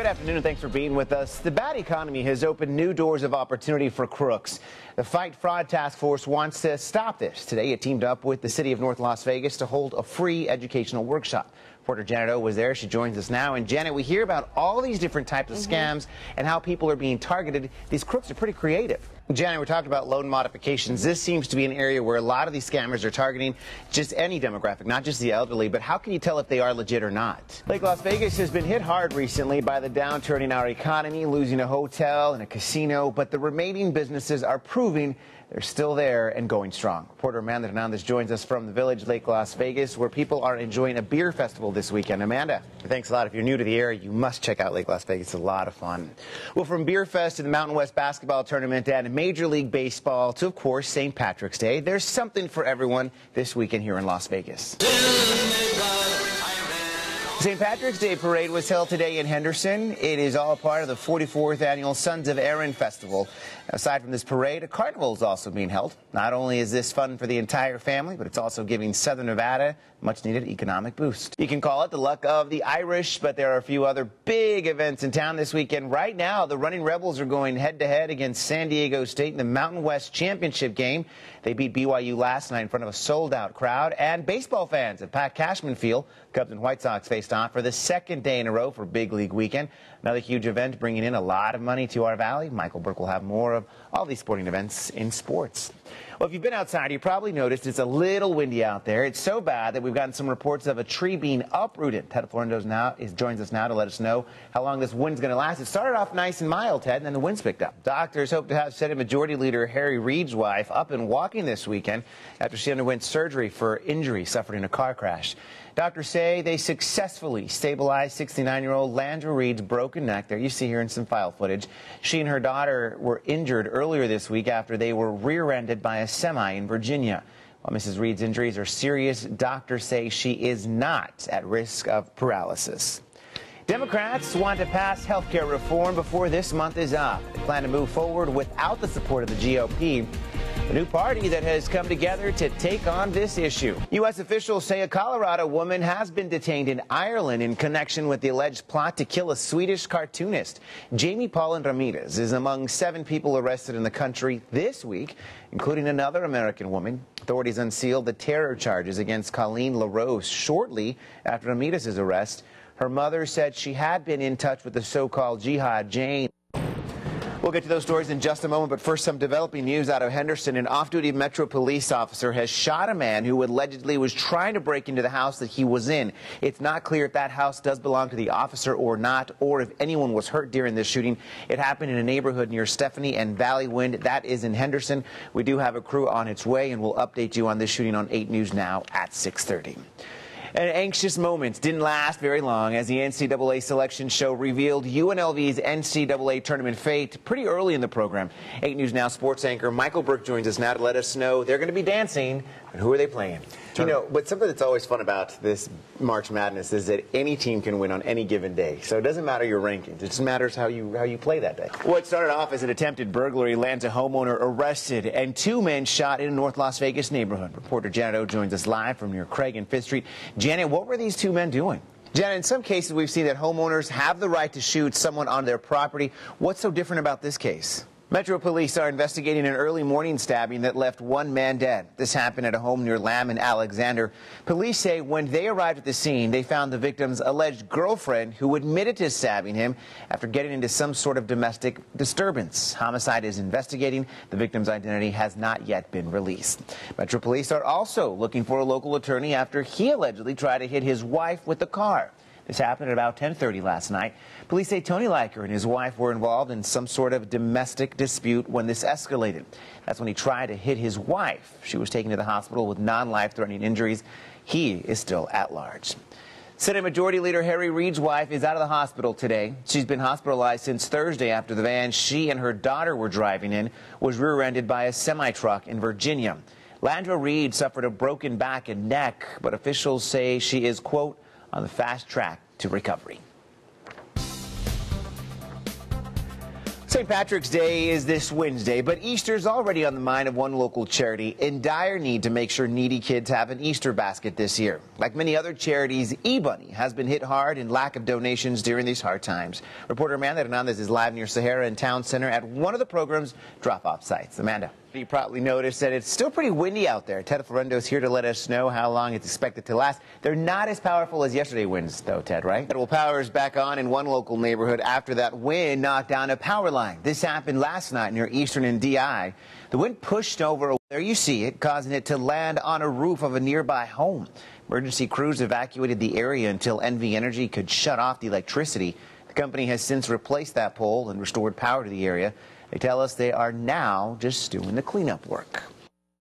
Good afternoon and thanks for being with us. The bad economy has opened new doors of opportunity for crooks. The Fight Fraud Task Force wants to stop this. Today it teamed up with the city of North Las Vegas to hold a free educational workshop. Reporter Janet O was there. She joins us now. And Janet, we hear about all these different types of scams and how people are being targeted. These crooks are pretty creative. Janet, we're talking about loan modifications. This seems to be an area where a lot of these scammers are targeting just any demographic, not just the elderly. But how can you tell if they are legit or not? Lake Las Vegas has been hit hard recently by the downturn in our economy, losing a hotel and a casino. But the remaining businesses are proving they're still there and going strong. Reporter Amanda Hernandez joins us from the Village, Lake Las Vegas, where people are enjoying a beer festival this weekend. Amanda, thanks a lot. If you're new to the area, you must check out Lake Las Vegas. It's a lot of fun. Well, from Beer Fest to the Mountain West Basketball Tournament and Major League Baseball to, of course, St. Patrick's Day, there's something for everyone this weekend here in Las Vegas. St. Patrick's Day Parade was held today in Henderson. It is all part of the 44th Annual Sons of Erin Festival. Aside from this parade, a carnival is also being held. Not only is this fun for the entire family, but it's also giving Southern Nevada a much-needed economic boost. You can call it the luck of the Irish, but there are a few other big events in town this weekend. Right now, the Running Rebels are going head-to-head against San Diego State in the Mountain West Championship game. They beat BYU last night in front of a sold-out crowd. And baseball fans at Pat Cashman Field, Cubs and White Sox faced off for the second day in a row for Big League Weekend. Another huge event bringing in a lot of money to our valley. Michael Burke will have more of all these sporting events in sports. Well, if you've been outside, you probably noticed it's a little windy out there. It's so bad that we've gotten some reports of a tree being uprooted. Ted Florendos joins us now to let us know how long this wind's going to last. It started off nice and mild, Ted, and then the wind's picked up. Doctors hope to have Senate Majority Leader Harry Reid's wife up and walking this weekend after she underwent surgery for injury suffered in a car crash. Doctors say they successfully stabilized 69-year-old Landra Reid's broken neck. There you see her in some file footage. She and her daughter were injured earlier this week after they were rear-ended by a semi in Virginia. While Mrs. Reid's injuries are serious, doctors say she is not at risk of paralysis. Democrats want to pass health care reform before this month is up. They plan to move forward without the support of the GOP. A new party that has come together to take on this issue. U.S. officials say a Colorado woman has been detained in Ireland in connection with the alleged plot to kill a Swedish cartoonist. Jamie Paulin Ramirez is among 7 people arrested in the country this week, including another American woman. Authorities unsealed the terror charges against Colleen LaRose shortly after Ramirez's arrest. Her mother said she had been in touch with the so-called Jihad Jane. We'll get to those stories in just a moment, but first, some developing news out of Henderson. An off-duty Metro police officer has shot a man who allegedly was trying to break into the house that he was in. It's not clear if that house does belong to the officer or not, or if anyone was hurt during this shooting. It happened in a neighborhood near Stephanie and Valley Wind. That is in Henderson. We do have a crew on its way, and we'll update you on this shooting on 8 News Now at 6:30. An anxious moment didn't last very long as the NCAA selection show revealed UNLV's NCAA tournament fate pretty early in the program. 8 News Now sports anchor Michael Burke joins us now to let us know they're going to be dancing, but who are they playing? You know, but something that's always fun about this March Madness is that any team can win on any given day. So it doesn't matter your rankings. It just matters how you play that day. What started off as an attempted burglary lands a homeowner arrested and 2 men shot in a North Las Vegas neighborhood. Reporter Janet O joins us live from near Craig and 5th Street. Janet, what were these 2 men doing? Janet, in some cases we've seen that homeowners have the right to shoot someone on their property. What's so different about this case? Metro police are investigating an early morning stabbing that left 1 man dead. This happened at a home near Lamb and Alexander. Police say when they arrived at the scene, they found the victim's alleged girlfriend who admitted to stabbing him after getting into some sort of domestic disturbance. Homicide is investigating. The victim's identity has not yet been released. Metro police are also looking for a local attorney after he allegedly tried to hit his wife with a car. This happened at about 10:30 last night. Police say Tony Liker and his wife were involved in some sort of domestic dispute when this escalated. That's when he tried to hit his wife. She was taken to the hospital with non-life-threatening injuries. He is still at large. Senate Majority Leader Harry Reid's wife is out of the hospital today. She's been hospitalized since Thursday after the van she and her daughter were driving in was rear-ended by a semi-truck in Virginia. Landra Reid suffered a broken back and neck, but officials say she is, quote, on the fast track to recovery. St. Patrick's Day is this Wednesday, but Easter's already on the mind of one local charity in dire need to make sure needy kids have an Easter basket this year. Like many other charities, eBunny has been hit hard in lack of donations during these hard times. Reporter Amanda Hernandez is live near Sahara and Town Center at one of the program's drop-off sites. Amanda. You probably noticed that it's still pretty windy out there. Ted Florendo is here to let us know how long it's expected to last. They're not as powerful as yesterday's winds, though, Ted, right? Federal power is back on in one local neighborhood after that wind knocked down a power line. This happened last night near Eastern and DI. The wind pushed over, there you see it, causing it to land on a roof of a nearby home. Emergency crews evacuated the area until NV Energy could shut off the electricity. The company has since replaced that pole and restored power to the area. They tell us they are now just doing the cleanup work.